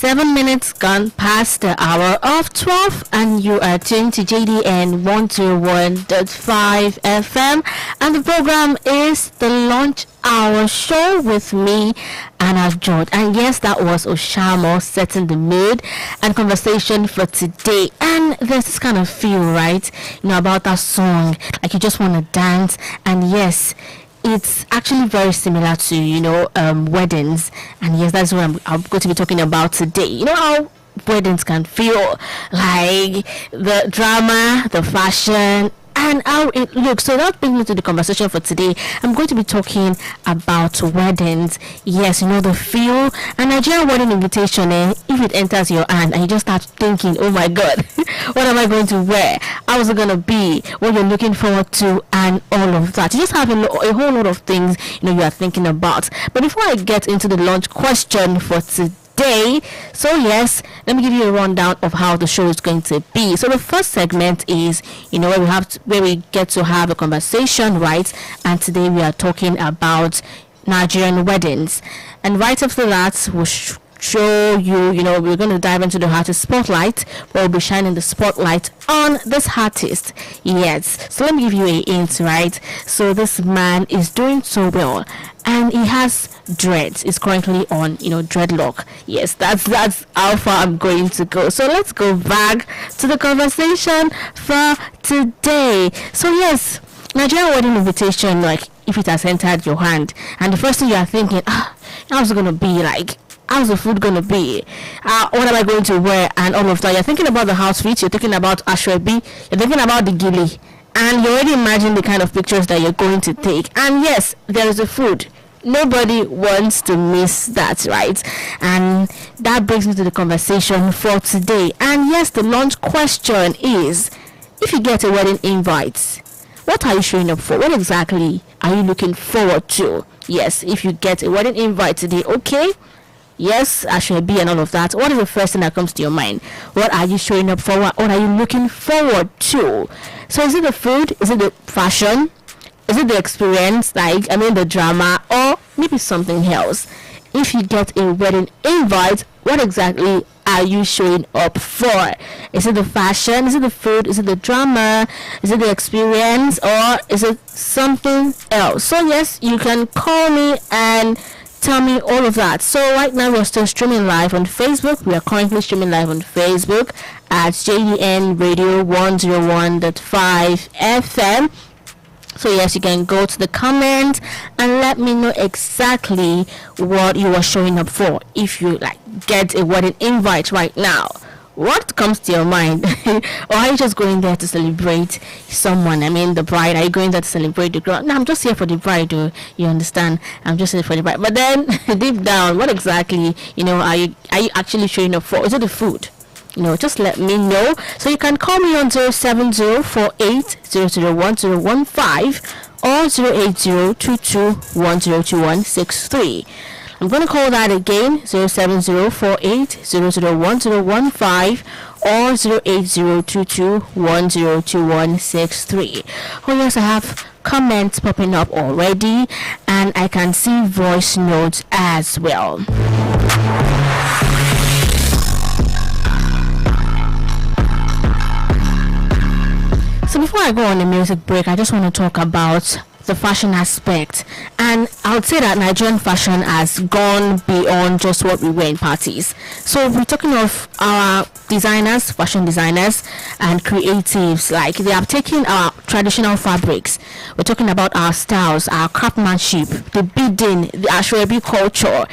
7 minutes gone past the hour of 12, and you are tuned to JDN 101.5 FM, and the program is the Lunch Hour Show with me, Anna George. And yes, that was Oshamo setting the mood and conversation for today. And there's this kind of feel, right, about that song, like you just want to dance. And yes, it's actually very similar to weddings, and yes, that's what I'm going to be talking about today. How weddings can feel, like the drama, the fashion, and how it looks. So that brings me to the conversation for today. I'm going to be talking about weddings. Yes, the feel. A Nigerian wedding invitation, if it enters your hand and you just start thinking, oh my god, what am I going to wear? How is it going to be? What you're looking forward to, and all of that. You just have a whole lot of things you are thinking about. But before I get into the launch question for today, so yes, let me give you a rundown of how the show is going to be. So the first segment is where we get to have a conversation, right? And today we are talking about Nigerian weddings, and right after that we'll show you, we're going to dive into the artist spotlight, where we'll be shining the spotlight on this artist. Yes, so let me give you a hint, right? So this man is doing so well, and he has dreads. He's currently on dreadlock. Yes, that's how far I'm going to go. So let's go back to the conversation for today. So yes, Nigerian wedding invitation, like if it has entered your hand and the first thing you are thinking, how's it gonna be, like how's the food gonna be, what am I going to wear, and all of that. You're thinking about the outfit, you're thinking about ashwebi, you're thinking about the gili, and you already imagine the kind of pictures that you're going to take. And yes, there is the food. Nobody wants to miss that, right? And that brings me to the conversation for today. And yes, the launch question is, if you get a wedding invite, what are you showing up for? What exactly are you looking forward to? Yes, if you get a wedding invite today, okay, yes, I should be and all of that. What is the first thing that comes to your mind? What are you showing up for? What are you looking forward to? So is it the food? Is it the fashion? Is it the experience, the drama, or maybe something else? If you get a wedding invite, what exactly are you showing up for? Is it the fashion? Is it the food? Is it the drama? Is it the experience? Or is it something else? So yes, you can call me and tell me all of that. So right now we're still streaming live on Facebook. We are currently streaming live on Facebook at JDN Radio 101.5 FM. So yes, you can go to the comment and let me know exactly what you are showing up for. If you get a wedding invite right now, what comes to your mind? Or are you just going there to celebrate someone? the bride. Are you going there to celebrate the girl? No, I'm just here for the bride. You understand? I'm just here for the bride. But then deep down, what exactly are you actually showing up for? Is it the food? Just let me know. So you can call me on 07048001015 or 08022102163. I'm going to call that again, 07048001015 or 08022102163. Oh yes, I have comments popping up already, and I can see voice notes as well. So before I go on the music break, I just want to talk about the fashion aspect. And I would say that Nigerian fashion has gone beyond just what we wear in parties. So we're talking of our designers, fashion designers and creatives, they have taken our traditional fabrics. We're talking about our styles, our craftsmanship, the beading, the ashwebi culture,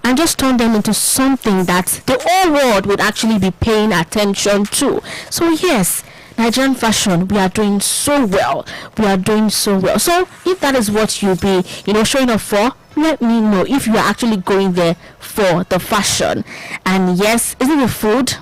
and just turn them into something that the whole world would actually be paying attention to. So yes, Nigerian fashion, we are doing so well. So if that is what you'll be, showing up for, let me know if you are actually going there for the fashion. And yes, is it the food?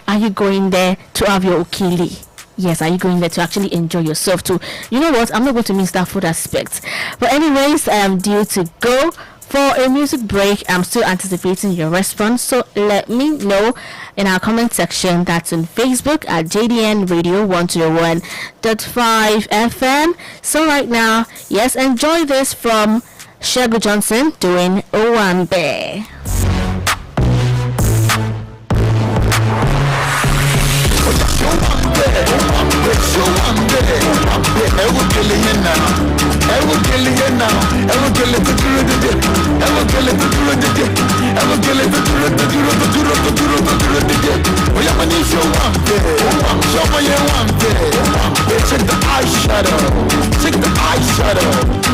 Are you going there to have your okili? Yes, are you going there to actually enjoy yourself too? You know what? I'm not going to miss that food aspect. But anyways, I am due to go for a music break. I'm still anticipating your response, so let me know in our comment section. That's on Facebook at JDN Radio 101.5 FM. So right now, yes, enjoy this from Shego Johnson doing Owambe. Check the eyeshadow. Check the eyeshadow.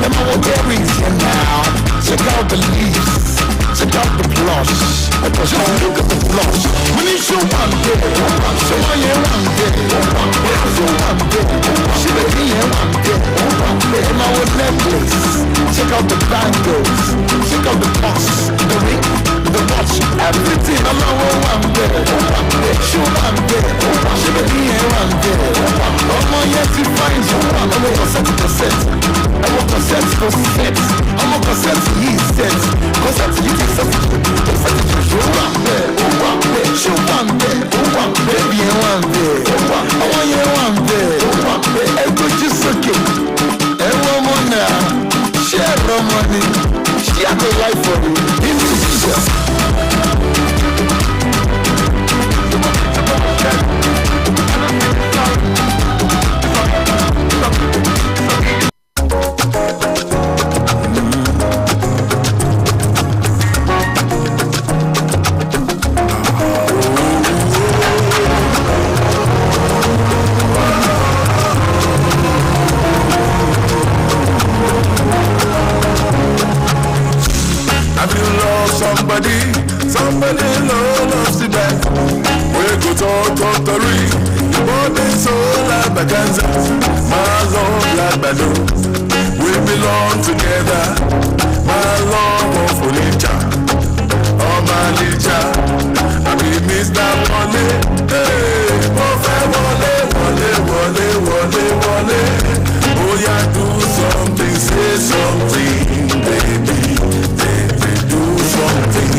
Am I what there is here now? Check out the leaves. Check out the blush. Just look at the blush. We need you one day. So I am one day. So one day. She be here one day. Am I what necklace? Check out the bangles. Check out the box. The ring. The watch. Everything. I'm one day. She one day. She be here one day. I'm on yet to find you. I'm on cassette. I'm on cassette for set. I'm on cassette to he set. Cassette to you take something. You one day. She one day. Baby one day. I want you one day. I could just suck it. And one more now. Share the money. Share the life for you. In Jesus. Somebody loves the back. We go talk the ring. The body so like Baganza. My love like Bado. We belong together. My love of Lucha. Oh my Lucha. I be Mr. Wale. Hey, Wale. Oh yeah, do something, say something, baby. Do something.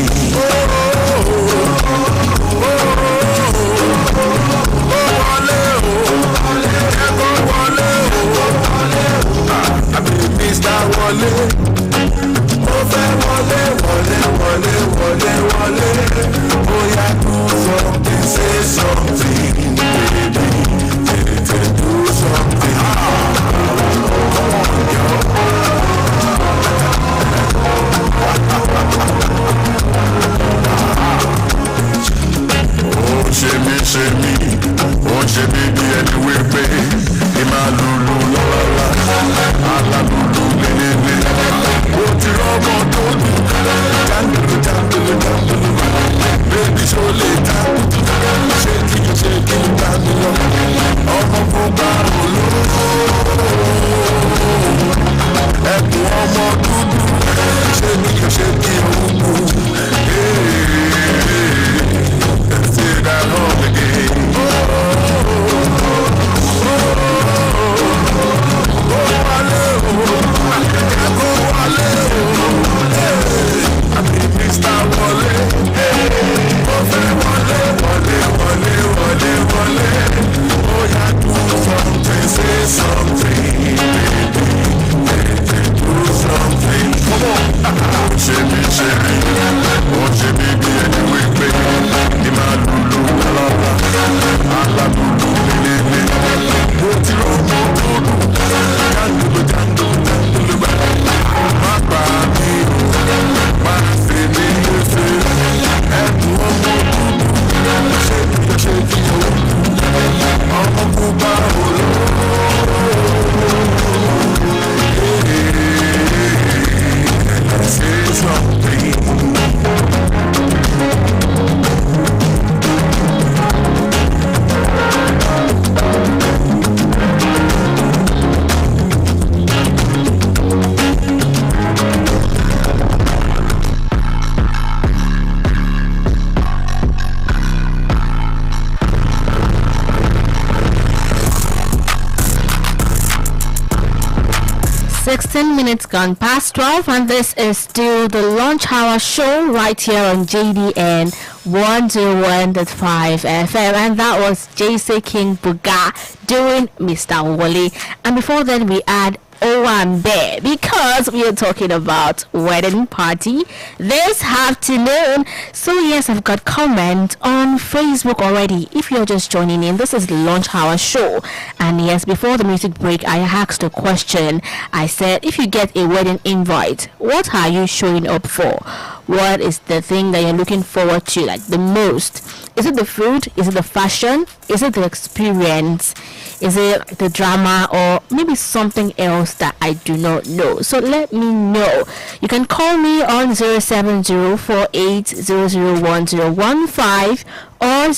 Minutes gone past 12, and this is still the Lunch Hour show right here on JDN 101.5 FM, and that was JC King Buga doing Mr. Wale. And before then we had Owambe, because we are talking about wedding party this afternoon. So yes, I've got comment on Facebook already. If you're just joining in, this is the Lunch Hour Show. And yes, before the music break, I asked a question. I said, if you get a wedding invite, what are you showing up for? What is the thing that you're looking forward to like the most? Is it the food? Is it the fashion? Is it the experience? Is it the drama, or maybe something else that I do not know? So let me know. You can call me on 07048001015 or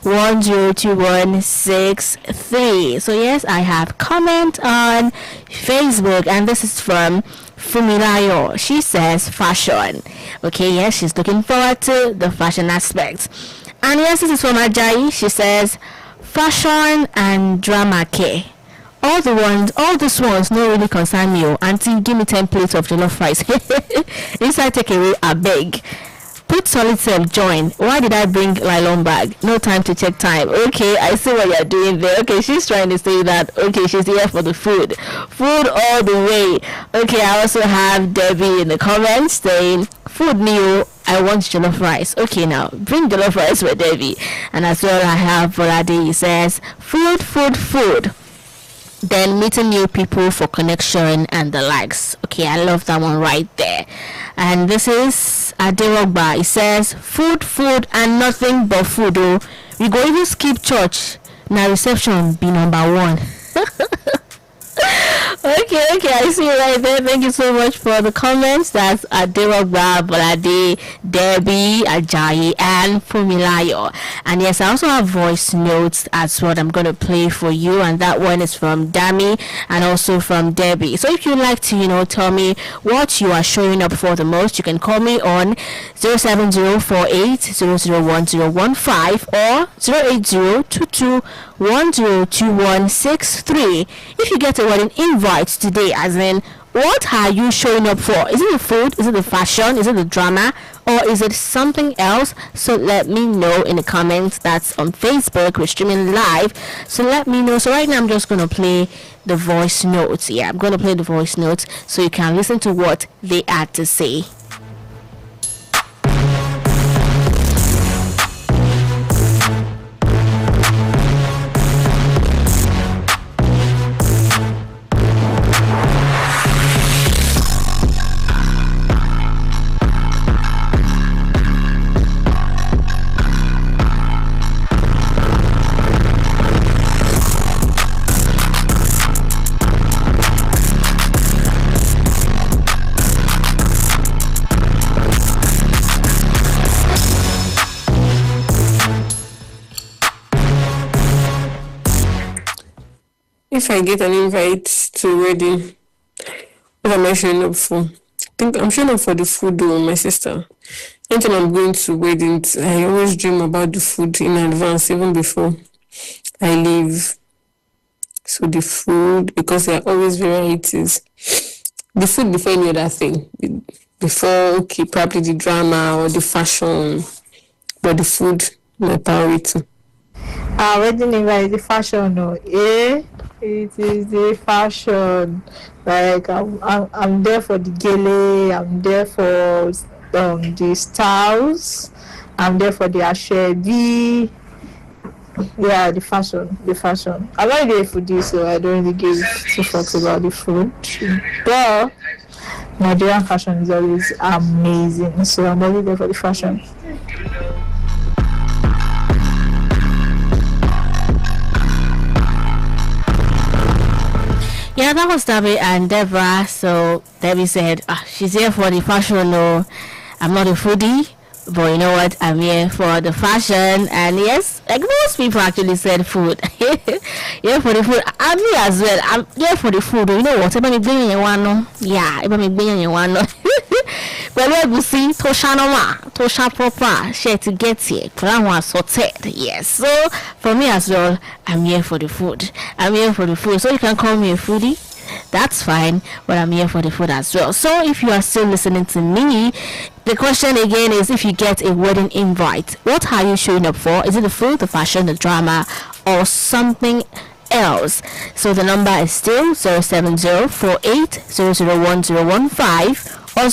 08022102163. So yes, I have comment on Facebook, and this is from Fumilayo. She says fashion. Okay, yes, she's looking forward to the fashion aspect. And yes, this is from Ajayi. She says fashion and drama care. All these ones no really concern me. Auntie, give me 10 plates of jollof rice. Inside takeaway, I beg. Put solid self join. Why did I bring nylon bag? No time to check time. Okay, I see what you're doing there. Okay, she's trying to say that. Okay, she's here for the food. Food all the way. Okay, I also have Debbie in the comments saying, food new. I want jollof rice. Okay, now bring jollof rice for Debbie. And as well, I have Bolade. He says, food. Then meeting new people for connection and the likes. Okay, I love that one right there. And this is Aderogba. It says food and nothing but food. Oh, we go even skip church. Now reception be number one. Okay, I see you right there. Thank you so much for the comments. That's Aderogba, Bolade, Debbie, Ajayi, and Fumilayo. And yes, I also have voice notes as well I'm going to play for you, and that one is from Dami and also from Debbie. So if you'd like to, tell me what you are showing up for the most, you can call me on 07048001015 or 08022102163. If you get a wedding invite today, as in, what are you showing up for? Is it the food? Is it the fashion? Is it the drama? Or is it something else? So let me know in the comments. That's on Facebook. We're streaming live. So let me know. So right now I'm just going to play the voice notes. Yeah, I'm going to play the voice notes so you can listen to what they had to say. If I get an invite to a wedding, what am I showing up for? I think I'm showing up for the food though, my sister. Anytime I'm going to weddings, I always dream about the food in advance, even before I leave. So the food, because there are always varieties. The food before any other thing. Before, okay, probably the drama or the fashion, but the food, my priority. Wedding invite, the fashion, it is the fashion. Like I'm there for the gele, I'm there for the styles, I'm there for the ashebi. Yeah, the fashion. I'm not there for this, so I don't really give two fucks about the food. But Nigerian fashion is always amazing, so I'm only there for the fashion. Yeah, that was Debbie and Deborah. So Debbie said, she's here for the fashion. No, I'm not a foodie, but you know what? I'm here for the fashion. And yes, like most people actually said food. Here for the food. I'm here as well. I'm here for the food. You know what? Yeah, pẹ̀lú ẹ̀gúsí tó ṣánọ́mà tó ṣá proper ṣe ti get here pẹ̀lú àwọn assorted. Yes, so for me as well, I'm here for the food. So you can call me a foodie, that's fine, but I'm here for the food as well. So if you are still listening to me, the question again is, if you get a wedding invite, what are you showing up for? Is it the food, the fashion, the drama, or something else. So the number is still 07048001015 or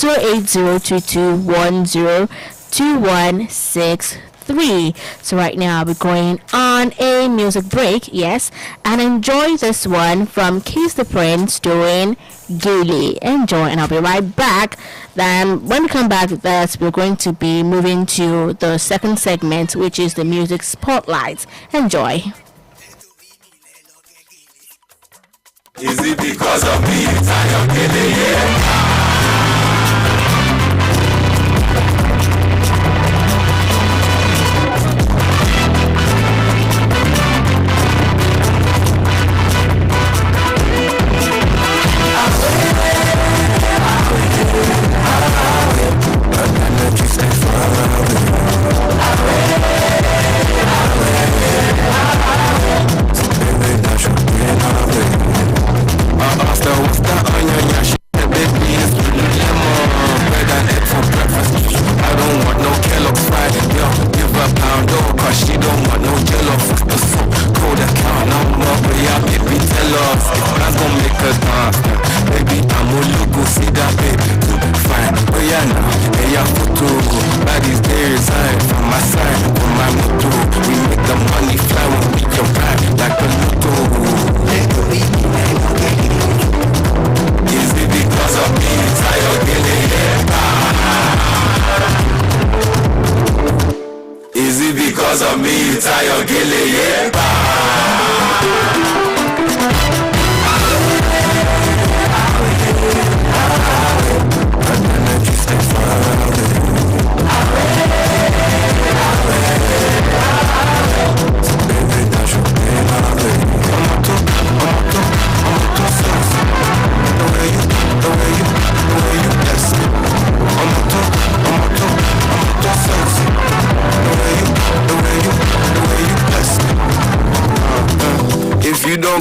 08022102163. So right now we're going on a music break, yes, and enjoy this one from Kiss the Prince doing Gaily. Enjoy, and I'll be right back. Then when we come back, we're going to be moving to the second segment, which is the music spotlight. Enjoy. Is it because of me it's Tayo Gele, yeah?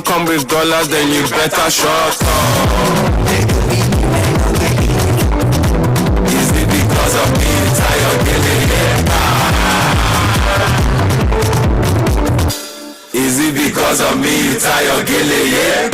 Come with dollars, then you better shut up. Is it because of me, Tayo Gele, yeah? Is it because of me, Tayo Gele, yeah?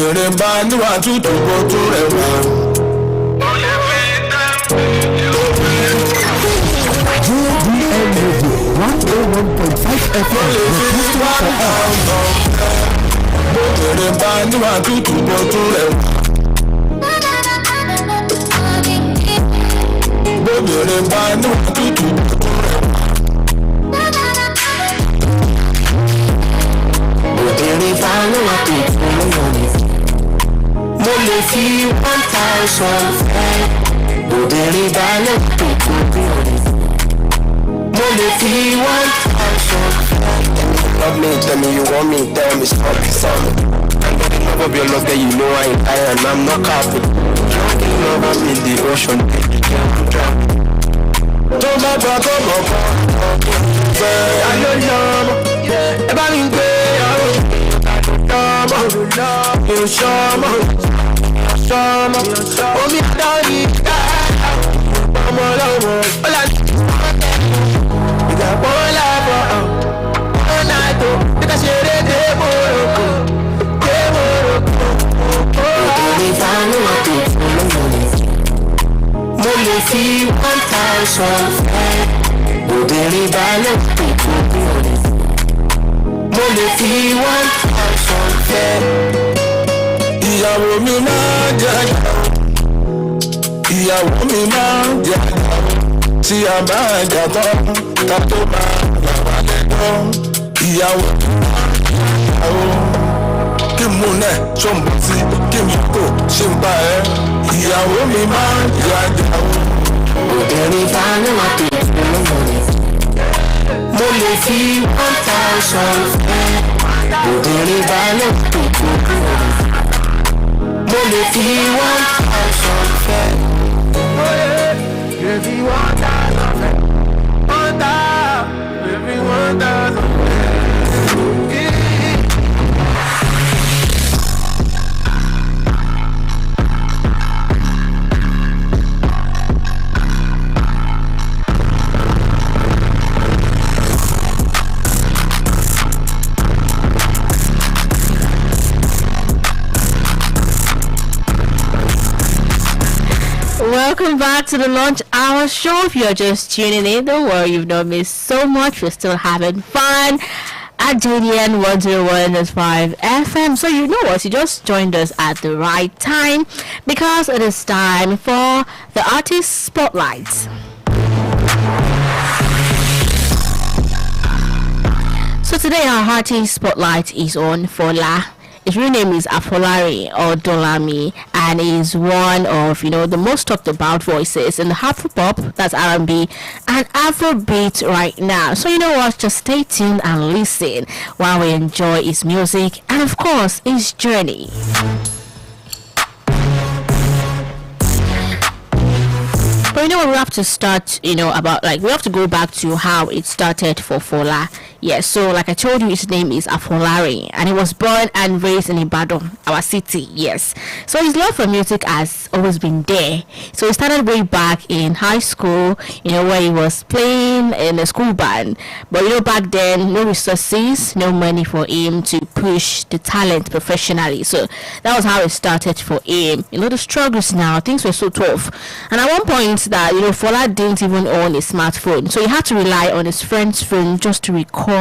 Bóbìnrin bá níwà tútù bó tó rẹwà. Bóbìnrin bá níwà tútù bó tó rẹwà. Bóbìnrin bá níwà tútù bó tó rẹwà. Bóbìnrin bá níwà tútù bó tó rẹwà. Mo lè fi 1,000 fẹ́. Bóbìnrin bá níwà tútù bó tó rẹwà. Mo lè fi 1,000 fẹ́. Love me, tell me you want me, tell me stop it, son. I'm getting love of your love, that you know I ain't iron, I'm not carpet. Drowning love, I'm in the ocean, baby, girl, I'm drowning. Don't let go, go, go, go. I love you, if I didn't pay, I would love you, summer. Oh, me, I don't need that. I'm all over. All I need is that one love. Because you're the Morocco. Bóbìnrin bá níwà tútù lóyún. Mo lè fi 1,000 fẹ́. Bóbìnrin bá níwà tútù lóyún. Mo lè fi 1,000 fẹ́. Ìyàwó mi máa jẹ́ àjà. Ìyàwó mi máa jẹ́ àjà. Tí a bá jà tán, ká tó máa bàbá lẹ́jọ́. Ìyàwó kí mú nẹ ṣọ́nbù tí kí n kò ṣe ń bá ẹ. Ìyàwó mi máa ń jẹ àjàwó. Obìnrin bá níwà tútù lóyún. Mo lè fi 1,000 fẹ́. Obìnrin bá níwà tútù lóyún. Mo lè fi 1,000 fẹ́. Mo lè fi 1,000 fẹ́. 1,000. Lè fi 1,000 fẹ́. Welcome back to the Lunch Hour Show. If you're just tuning in, don't worry, you've not missed so much. We're still having fun at JDN 101.5 FM. So you know what, you just joined us at the right time because it is time for the Artist Spotlight. So today our Artist Spotlight is on Fola. His real name is Afolari or Dolami, and is one of the most talked about voices in the Afropop, that's R&B, and Afrobeat right now. So you know what? Just stay tuned and listen while we enjoy his music and of course his journey. But we have to start, we have to go back to how it started for Fola. Yes, so like I told you, his name is Afolari, and he was born and raised in Ibadan, our city. Yes, so his love for music has always been there. So he started way back in high school, where he was playing in a school band. But back then, no resources, no money for him to push the talent professionally. So that was how it started for him. The struggles now, things were so tough. And at one point that, Fola didn't even own a smartphone. So he had to rely on his friend's phone just to record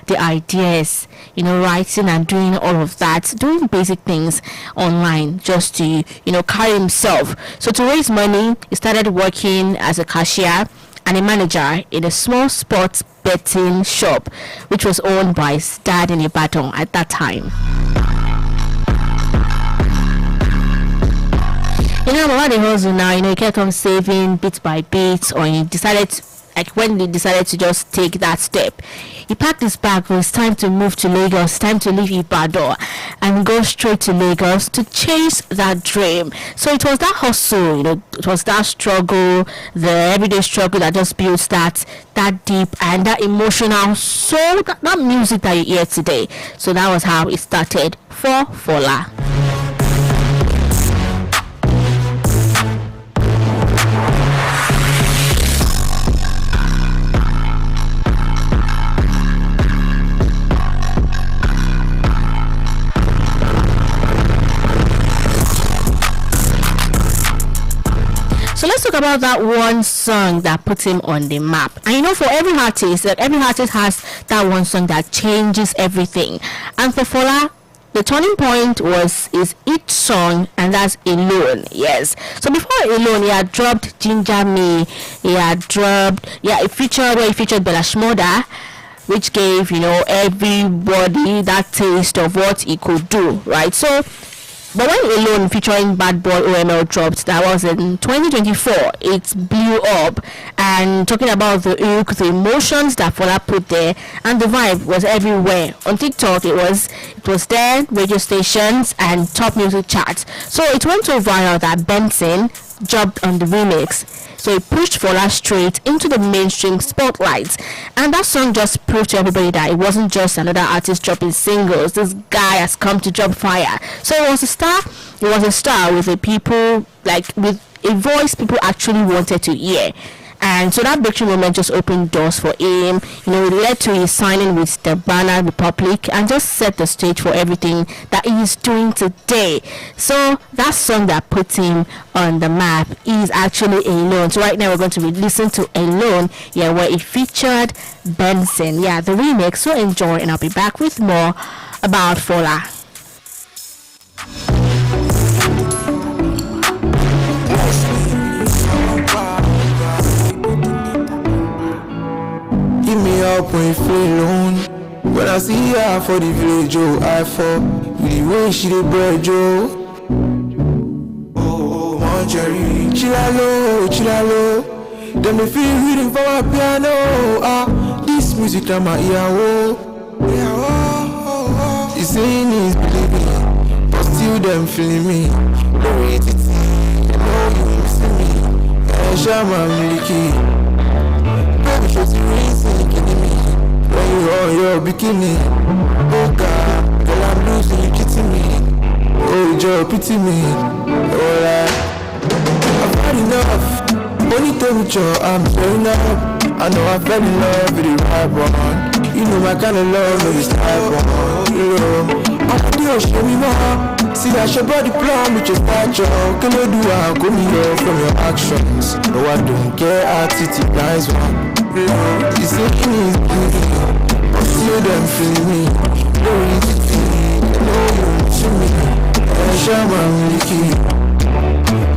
the ideas, writing and doing all of that, doing basic things online just to, carry himself. So to raise money, he started working as a cashier and a manager in a small sports betting shop, which was owned by his dad in Ibadan at that time. About the hustle now, he kept on saving bit by bit, or he decided, when he decided to just take that step, he packed his bag. It was time to move to Lagos, time to leave Ibadan and go straight to Lagos to chase that dream. So it was that hustle, it was that struggle, the everyday struggle that just builds that deep and that emotional soul, that music that you hear today. So that was how it started for Fola. So let's talk about that one song that put him on the map. And you know, for every artist has that one song that changes everything. And for Fola, the turning point was his hit song, and that's Alone. Yes. So before Alone, he had dropped Ginger Me. He featured Bella Shmurda, which gave, you know, everybody that taste of what he could do, right? So, but when Alone featuring Bad Boy OML dropped, that was in 2024, it blew up. And talking about the hook, the emotions that Fola put there, and the vibe was everywhere. On TikTok, it was there, radio stations, and top music charts. So it went so viral that Benson jumped on the remix. So it pushed Fola straight into the mainstream spotlight. And that song just proved to everybody that it wasn't just another artist dropping singles. This guy has come to drop fire. So it was a star. It was a star with a voice people actually wanted to hear. And so that breakthrough moment just opened doors for him. You know, it led to his signing with the Banana Republic and just set the stage for everything that he is doing today. So that song that put him on the map is actually Alone. So right now we're going to listen to Alone, where it featured Benson. Yeah, the remix. So enjoy, and I'll be back with more about Fola. Give me up when you feel alone. When I see her for the village, oh, I fall. With the way she dey bread, oh. Oh, my Jerry. Chilalo. Them they feel reading for my piano. Ah, this music that my ear, oh. It's saying is believing, but still them feeling me. Don't read it, you know you missing me. Shama Miliki. Baby, she's the reason killing me. When you on your bikini, oh God, girl, I'm losing, you cheating me. Oh, Joe, pity me. Alright, I've had enough. Only temperature, I'm turning up. I know I fell in love with the right one. You know my kind of love, no this type one. You know, I'm gonna show me more. See that your body plan with your stature. Can you do I go me off from your actions? No, I don't care, attitude, nice one. You say you need beauty, but still them feel me. No easy thing, no you to me. And Shama Miliki.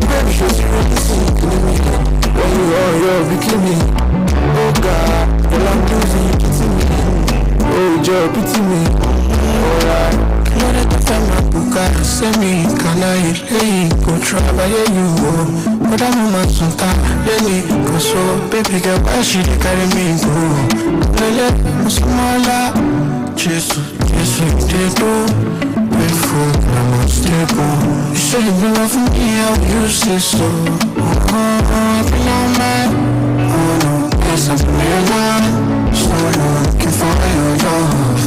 Baby, she's really sinking me. When you are your bikini, oh God, well I'm losing you pity me. Oh Joe, pity me. Alright. Send me, can I lay go try you? But I'm a man sometimes, let me go so. Baby girl, why she carry me go? Let me smile. Jesus, they do. Painful, I'm unstable. You say you love me, how you say so? I feel all mad. Oh no, there's something real now. So I'm looking for your love.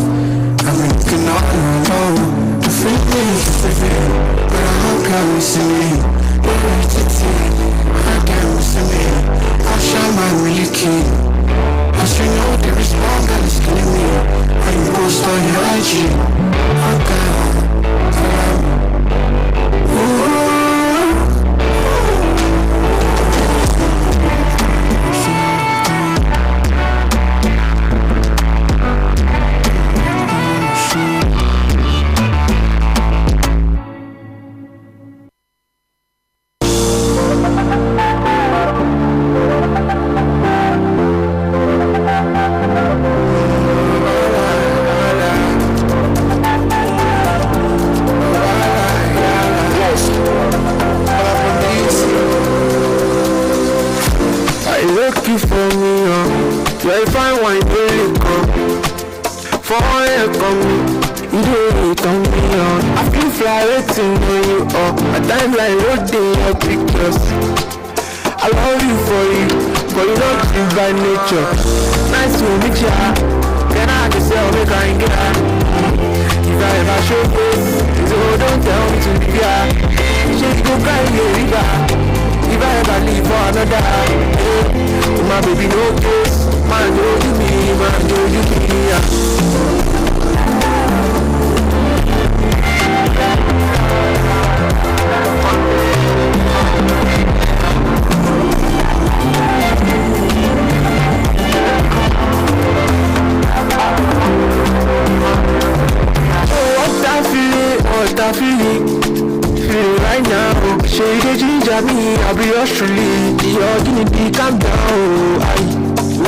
I'm looking all alone. The feeling, but how can we see me? Where is it? How can we see me? How shall I really keep? As you know, there is one that is killing me. When you post on your IG, how can for me, yeah, if I want to come for you, come you do it on me, I feel fly waiting on you, at times like loading your pictures. I love you for you, but you don't live by nature. Nice to meet ya, can I just say I'll make her get her? If I ever show face, so don't tell me to be here. She go cry in the river. If I ever leave for another, my baby no case. Man, do you me, yeah. Say they ginger me, I'll be yours truly. You're gonna be calm down.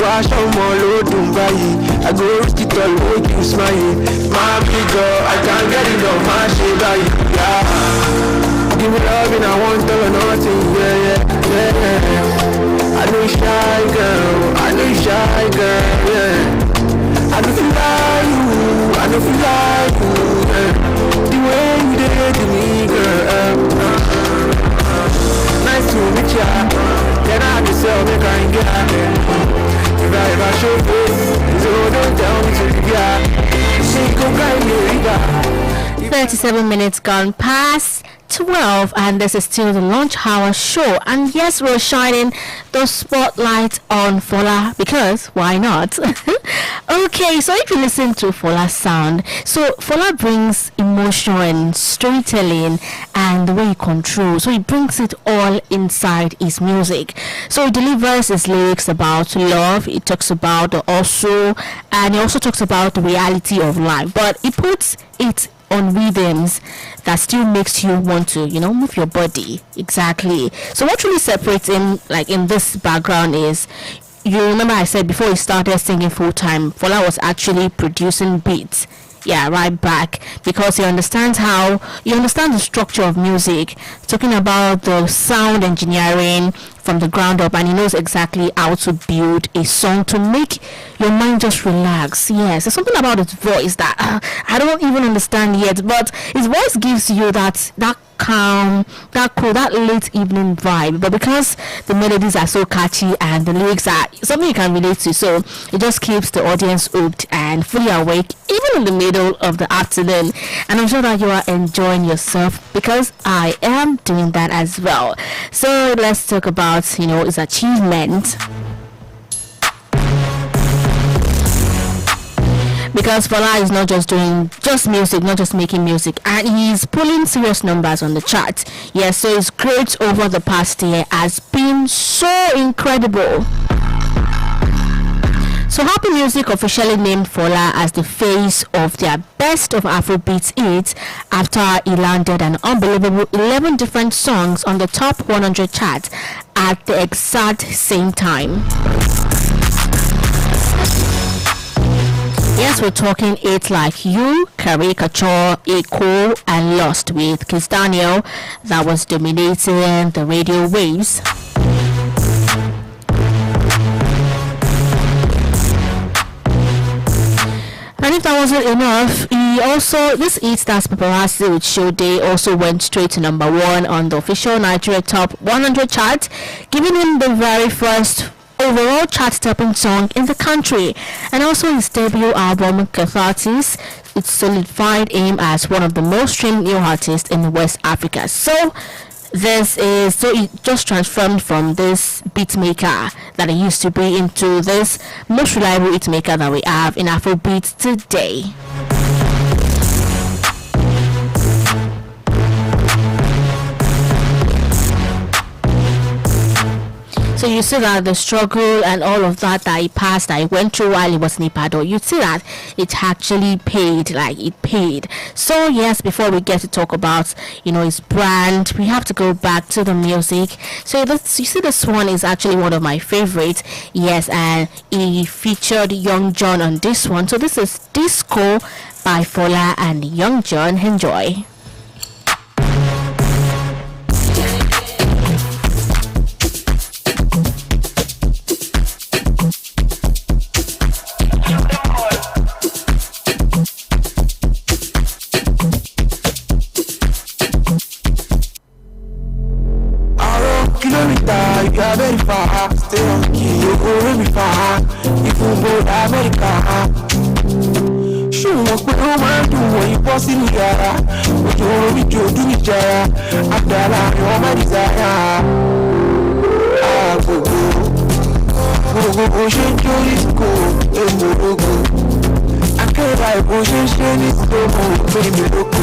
Wash on my load, I go reach it all, make you smile. My big girl, I can't get enough, my shit by you, yeah. Give me love and I want to nothing, yeah. I know you shy girl, yeah. I know you like you, yeah. The way you did to me, girl. Nice to meet ya. Then I just sell me kind of if I show face, so don't tell me to be 37 minutes gone past 12, and this is still the Lunch Hour show. And yes, we're shining the spotlight on Fola because why not? Okay, so if you listen to Fola's sound, so Fola brings emotion and storytelling and the way he controls, so he brings it all inside his music. So he delivers his lyrics about love, he talks about the OSHO, and he also talks about the reality of life, but he puts it on rhythms that still makes you want to, move your body. Exactly. So what really separates him, like in this background, is, you remember I said before he started singing full time, Fola was actually producing beats. Yeah, right back, because he understands the structure of music, talking about the sound engineering from the ground up, and he knows exactly how to build a song to make your mind just relax. Yes, there's something about his voice that I don't even understand yet, but his voice gives you that calm, that cool, that late evening vibe. But because the melodies are so catchy and the lyrics are something you can relate to, so it just keeps the audience hooked and fully awake even in the middle of the afternoon. And I'm sure that you are enjoying yourself, because I am doing that as well. So let's talk about his achievement. Because Fola is not just doing music, not just making music, and he's pulling serious numbers on the chart. Yes, so his growth over the past year has been so incredible. So Happy Music officially named Fola as the face of their Best of Afrobeats hits after he landed an unbelievable 11 different songs on the top 100 chart at the exact same time. Yes, we're talking hits like You, Caricature, Echo, and Lost with Kiss Daniel that was dominating the radio waves. And if that wasn't enough, this hit Stars Paparazzi with Show Day also went straight to number 1 on the official Nigeria Top 100 chart, giving him the very first overall chart-topping song in the country. And also his debut album Catharsis, it solidified him as one of the most streamed new artists in West Africa. So he just transformed from this beatmaker that he used to be into this most reliable beatmaker that we have in Afrobeat today. So you see that the struggle and all of that he passed, that he went through while he was in Ibadan, you see that it actually paid, it paid. So yes, before we get to talk about, his brand, we have to go back to the music. So you see this one is actually one of my favorites. Yes, and he featured Young John on this one. So this is Disco by Fola and Young John. Enjoy. You are very far, stay on key, you go really far. If you go to America, show what we want to when you pass in the yara. What you want to do to each other, after that, you are my desire. Go, ocean, go, I can't like ocean, baby, look.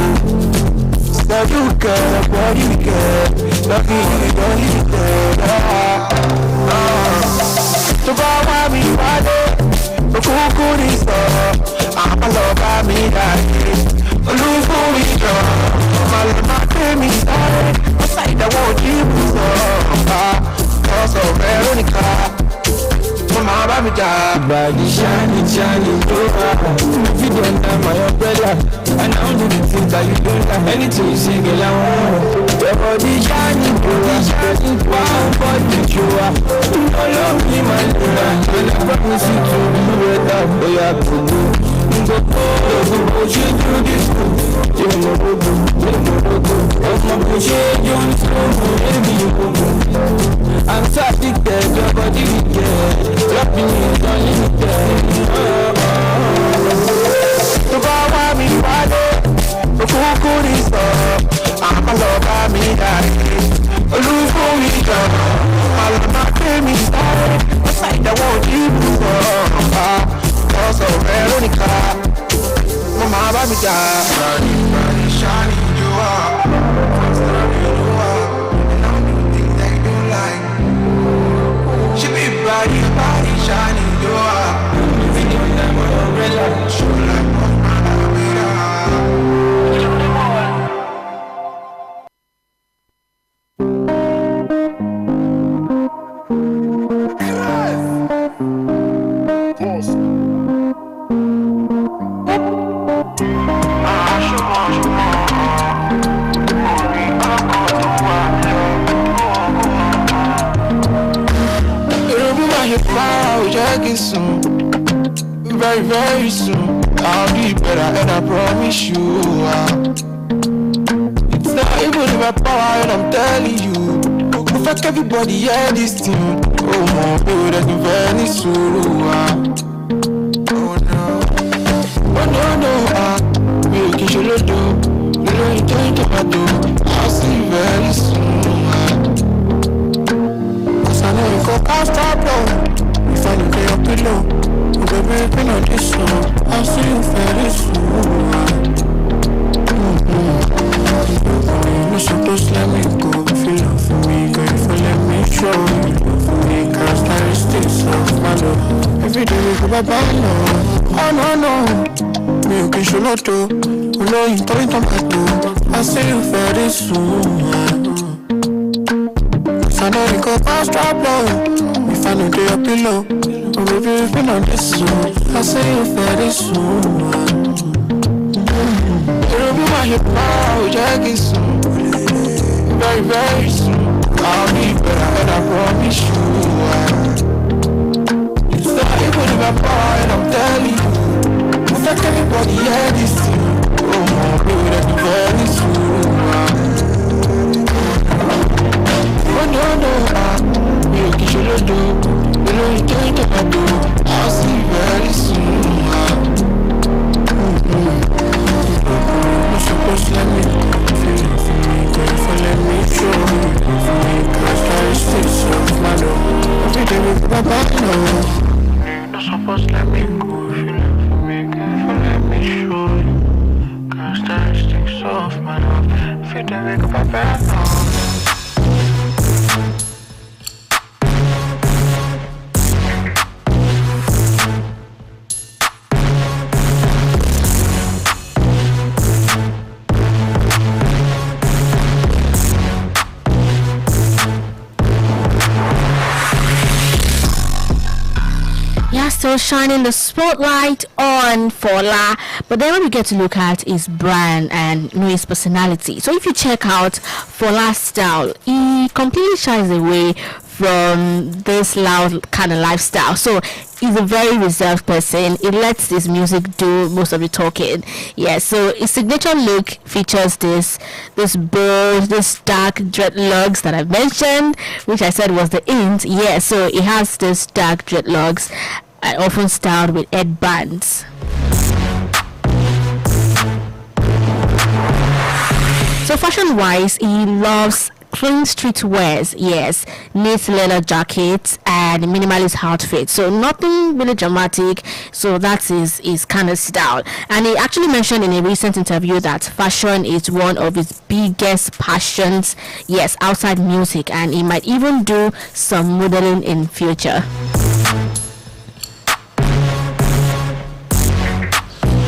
Love you girl, body girl, love you, don't you girl. So go me body, the cool is I'm a love me that look for me, my baby, I the And I don't do the things that you don't like. Anything you say, girl, I want. Your body shining, wow, body you are. You don't love me, my love. And I promise you to be better. Oh, yeah, go, you do this. You know, I'm so addicted, your body wicked. Dropping it on limited. To go on me, Friday. To cook this up. I'm a lover, me die. Lose for me, girl. I'll not pay me style. The side that won't keep me up. Also, Veronica. Mama, baby, die. Shining, you are. You are. And I don't do things that you don't like. She be body shining, you are. Video like my umbrella. Show like soon, very, very soon. I'll be better, and I promise you. It's not even in my power, and I'm telling you. In fact, everybody hear this tune. Oh, my baby, that's very soon. Oh no, we'll get you low, I'll see you very soon. Cause I know you go past that blow. If I look at your pillow, oh baby, pin on this one. I'll see you very soon. You're not supposed to let me go. If you love for me, girl, if you let me show you love for me, characteristics of my love. Every day we go bye-bye, no. Oh no, me okay, show no to. Oh no, you don't tomato. I'll see you very soon. Cause I know you go past that blow. If I know your pillow, oh baby, we've been on this soon. I'll see you very soon. It'll be my hip now, Jackie soon. Very, very soon. I'll be better, and I promise you. It's not even in my power, and I'm telling you. In fact, everybody hear this thing. Oh my baby, that's very soon. Oh no, you can show the door. You know you can't take my door. I'll see you very soon. You're supposed to let me feel for me, girl, if you let me show you for me, characteristics of my love. Every day we go bye-bye, no. You're not supposed to let me go if you love for me, girl, if you let me show you characteristics of my love. Every day we go bye-bye, no. Still shining the spotlight on Fola, but then when we get to look at his brand and his personality. So if you check out Fola's style, he completely shies away from this loud kind of lifestyle. So he's a very reserved person. He lets his music do most of the talking. Yeah, so his signature look features this bold, this dark dreadlocks that I mentioned, which I said was the int. Yeah, so he has this dark dreadlocks, often styled with headbands. So fashion-wise, he loves clean streetwears, yes, neat leather jackets and minimalist outfits. So nothing really dramatic. So that's his kind of style. And he actually mentioned in a recent interview that fashion is one of his biggest passions, yes, outside music, and he might even do some modeling in future.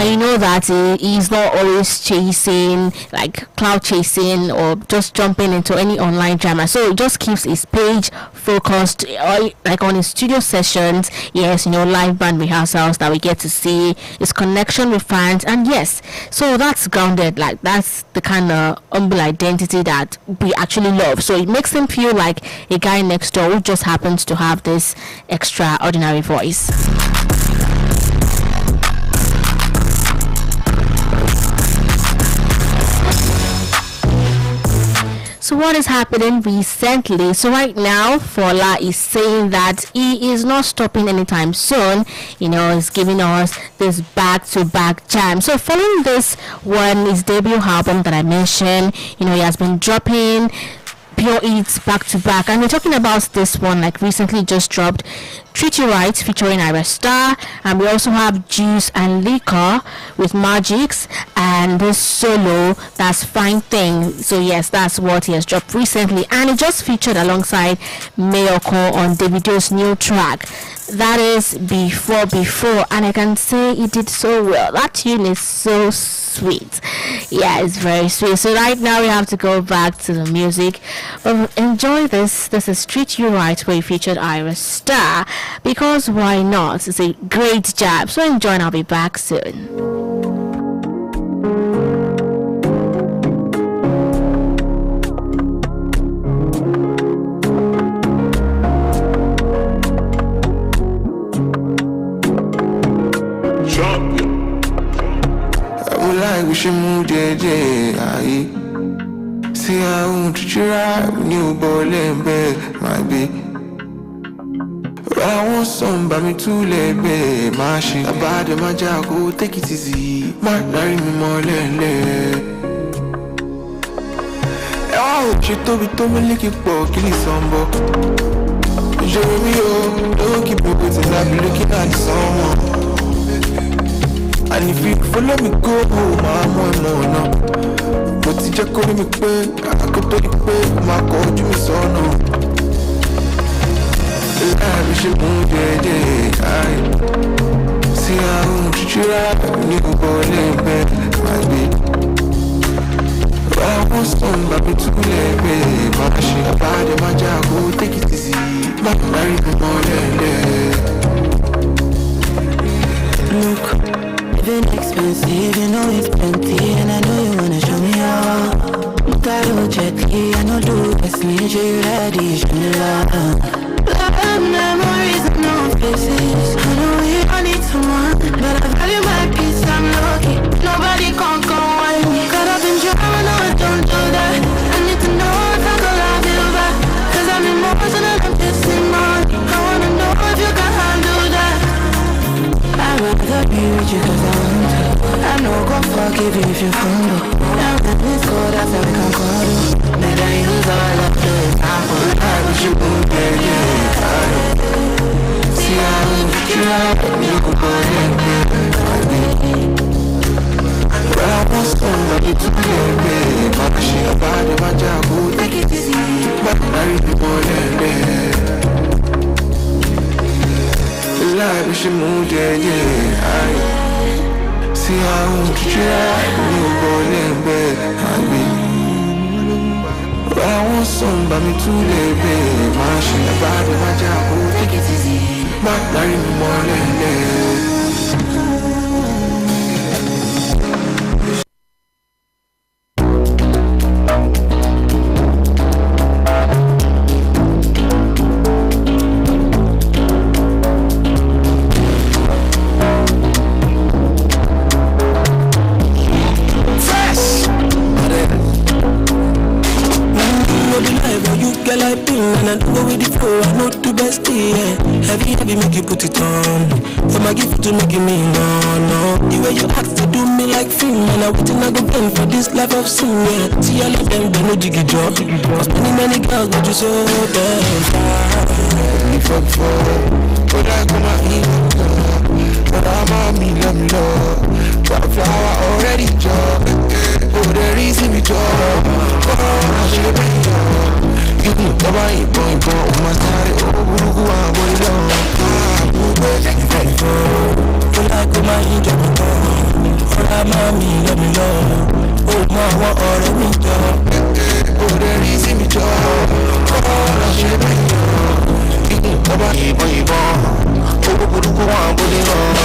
And you know that he's not always chasing, like cloud chasing or just jumping into any online drama. So he just keeps his page focused, like on his studio sessions. Yes, live band rehearsals that we get to see, his connection with fans, and yes, so that's grounded. Like that's the kind of humble identity that we actually love. So it makes him feel like a guy next door who just happens to have this extraordinary voice. So what is happening recently? So right now, Fola is saying that he is not stopping anytime soon. He's giving us this back-to-back jam. So following this one, his debut album that I mentioned, he has been dropping pure hits back to back, and we're talking about this one like recently just dropped, Treat You Right featuring Ira Star, and we also have Juice and Liquor with Magix, and this solo, that's Fine Thing. So yes, that's what he has dropped recently, and it just featured alongside Mayoko on Davido's new track, that is Before, and I can say he did so well. That tune is so sweet. Yeah, it's very sweet. So right now we have to go back to the music. Enjoy this. This is Treat You Right, where he featured Ira Star, because why not? It's a great job. So enjoy, and I'll be back soon. We should move there. See how I won't treat you right when you ball in bed, my baby. But I want some by me too late, babe. My shit about it, my job, go take it easy. My marry me more lele. Oh, she told me lick it for killing somebody. Jeremy, don't keep me waiting, I'll be looking at the summer. And if you follow me, go home, I'm on no. But if you call me quick, I could tell you quick, my God, you miss on no. I wish you would, yeah. See how you treat you right, when you go in bed, my baby. But I want some, but me too late, babe. My shit about it, my job, go take it easy. My marry me more than Look. Living expensive, you know it's plenty, and I know you wanna show me how. Look at you gently, I know do best, need you ready, show me love. Love memories and no faces. I know we all need someone, but I value my peace, I'm lucky. Nobody can go on me. Caught up in drama, no I don't do that. I need to know if I'm gonna feel back, cause I'm emotional, I'm pissing money. I wanna know if you can handle that. I'd rather be with you cause I want to. I know God forgive you if you fumble. Now that it's cold, that's how we can cuddle. Then I use all of the apple. I wish you would, yeah. See how you try, you could go and get. But I want somebody to get me. My shit about it, my job, go take it easy. But marry people than that. Life we should move there, yeah. See how you try, you go in bed, my baby. But I want somebody to live, babe. My shit about it, my job, go take it easy. But marry me more than that. Heavy make you put it on. From my gift to making me no. The way you act to do me like film, and I waiting I go gain for this life of sin. Yeah. See all of them, they no jiggy job. Was many girls, but you so damn fine. If I'm but I come out here, but I'm on me, let me love. Got a flower already job. Oh, there is in me job. Oh, I should be job. You know, nobody going on my side. Oh, who I want to know. Feel like my angel. let me know. Oh, my, what all let me go. Oh, there is in me, Joe. Oh, I should be yo. Come on, you born. Oh, what do you want, what do you want?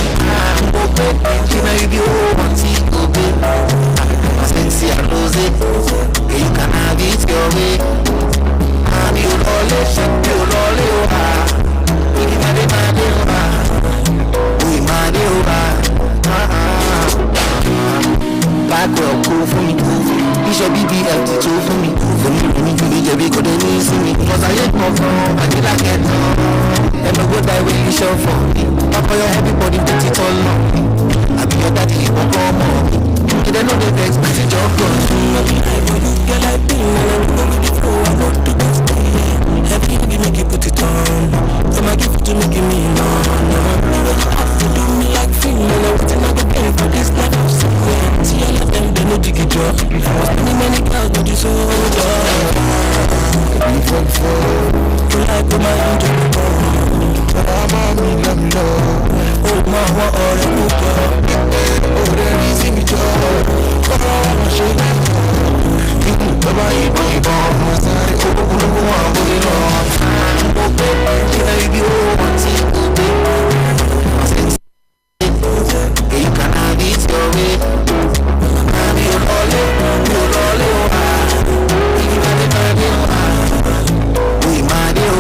Oh, baby, you know you want to go, baby. Since I lose it, you can have it your way. I'm you all it, you all it, we made it, we made it, back well, cool for me, you should be BLT2 for me, you be good and easy me, cause I ain't more from, I feel like it, and I go die when you show for me, Papa, your everybody put it all on me, I be your daddy, you won't come on. You don't know the next message of God. You're like me, and I'm going to go. I know to this day. Everything you make you put it on. So my gift to make me know. You have to do me like film, and I'm waiting on the pain for this life of somewhere. See all of them, they know to get job. I was spending many clouds, but you so job. You like my angel, but I'm on me, let me know. Oh, my, what all let me go. Oh, there is in me, Joe. Oh, I should be yo. Baba, you born. I'm sorry, oh, I'm going on. Oh, baby, you know you be you can have it your way. I'm your lolly, you got it, we mad you.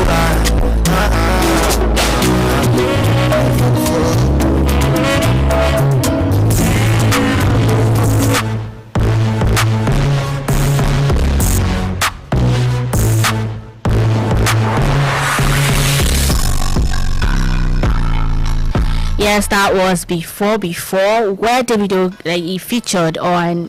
Yes, that was before where Davido he featured on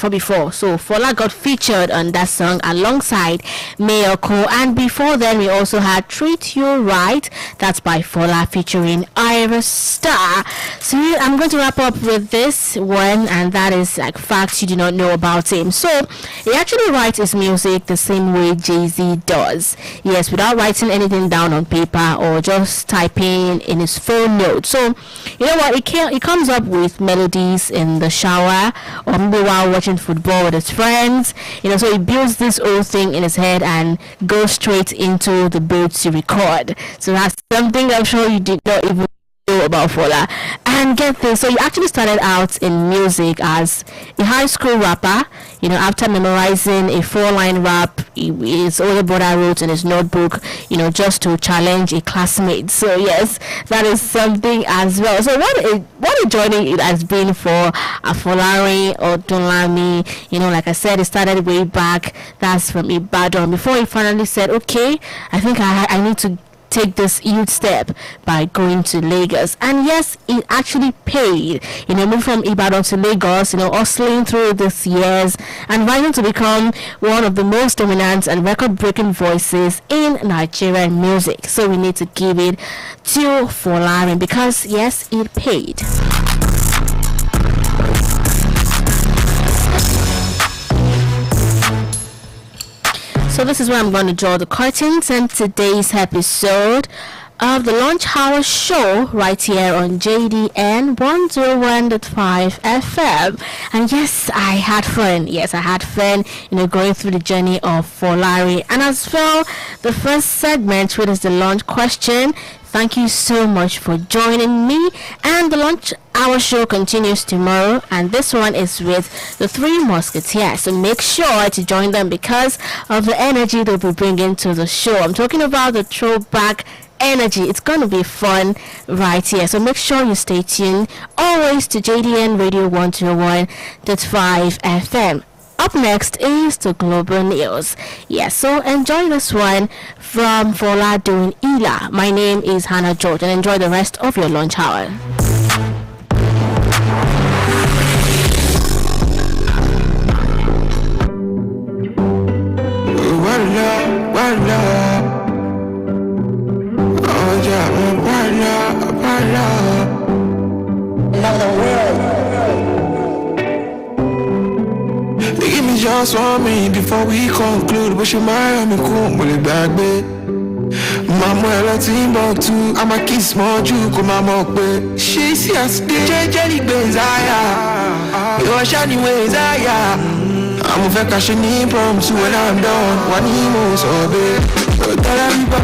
before. So Fola got featured on that song alongside Mayoko, and before then we also had Treat You Right. That's by Fola featuring Iris Star. So I'm going to wrap up with this one, and that is like facts you do not know about him. So he actually writes his music the same way Jay-Z does. Yes, without writing anything down on paper or just typing in his phone note. So you know what, he comes up with melodies in the shower or maybe while watching football with his friends, so he builds this whole thing in his head and goes straight into the booth to record. So that's something I'm sure you did not even know about Fola. And get this, so he actually started out in music as a high school rapper. After memorizing a 4-line rap his older brother wrote in his notebook, just to challenge a classmate. So yes, that is something as well. So what a journey it has been for Afolari or Dolami. Like I said, it started way back. That's from Ibadan before he finally said, okay, I think I need to take this huge step by going to Lagos. And yes, it actually paid. Moving from Ibadan to Lagos, hustling through these years and rising to become one of the most dominant and record-breaking voices in Nigerian music. So we need to give it to Folarin because yes, it paid. So this is where I'm going to draw the curtains in today's episode of the Lunch Hour Show right here on JDN 101.5 FM. And yes, I had fun. Going through the journey of Folari. And as well, the first segment, which is the lunch question. Thank you so much for joining me. And the Lunch Hour Show continues tomorrow, and this one is with the Three Musketeers. So make sure to join them because of the energy they'll be bringing to the show. I'm talking about the throwback energy. It's going to be fun right here. So make sure you stay tuned always to JDN Radio 101.5 FM. Up next is the global news. Yes, so enjoy this one from Fola doing Ila. My name is Hannah George, and enjoy the rest of your lunch hour. Just want me before we conclude, but she might have me cool, will it back, babe? Mama ela Timbuktu, I'ma kiss more Jew, come on up with. She see us jelly benz your shiny ways I'm a vacation promise when I'm done. One emo so big. Tell everybody